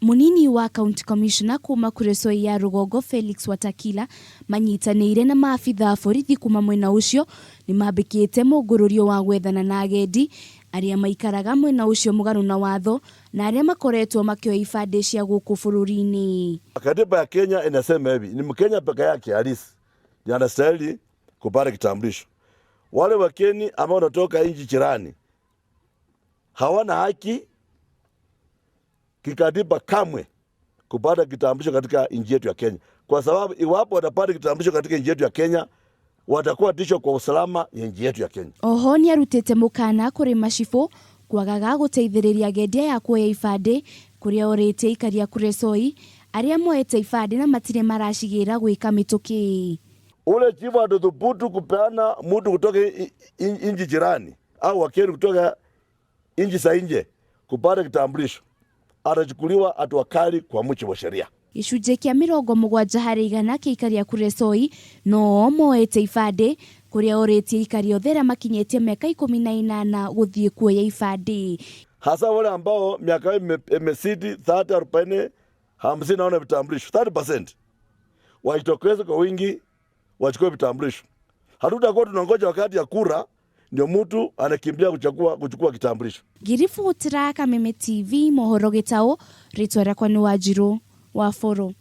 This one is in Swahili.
Munini wa kaunti commissioner kuuma Kuresoi ya rugongo Felix Watakila manyitanĩire na maabithaa borithi kuuma mwena ucio nimambitie mungururio wa gwethana na Agendi aria maikaraga mwena ucio mugaru na watho na aria makoretwo makioya ibandi cia guku bururi-ini. Katiba ya Kenya inasema hivi, ni Mkenya peke yake halisi ndiye anastahili kupata kitambulisho. Wale wakeni ambao wanatoka nchi jirani hawana haki kikatiba kamwe kupata kitambulisho katika nchi yetu ya Kenya, kwa sababu iwapo watapata kitambulisho katika nchi yetu ya Kenya watakuwa tisho kwa usalama ya nchi yetu ya Kenya. Oho ni arutete mukana kuri macifo kwagaga guteithiriria Agendi ya kuoya ibandi kuria orete ikaria Kuresoi aria moete ibandi na matire marashigira gwika mituki. Ule chifu atothubutu kupeana mtu kutoka nchi jirani au wakeni kutoka nchi za nje kupata kitambulisho atachukuliwa hatua kali kwa mujibu wa sheria. Gicunjĩ kĩa 70% kĩikaria Kuresoi no moete ibandi kuria oretie ikaria othera makinyĩtie miaka 18 guthie kuoya ibandi. Hasa wale ambao miaka imezidi 30, 40, 50 naona vitambulisho 30% wajitokeze kwa wingi wachukue vitambulisho. Hatutakuwa tunangoja wakati ya kura ndio mtu anakimbia kuchukua kitambulisho. Girifu Kameme TV mohoro gitao ritwa rakwa ni Wanjiru wa Foro.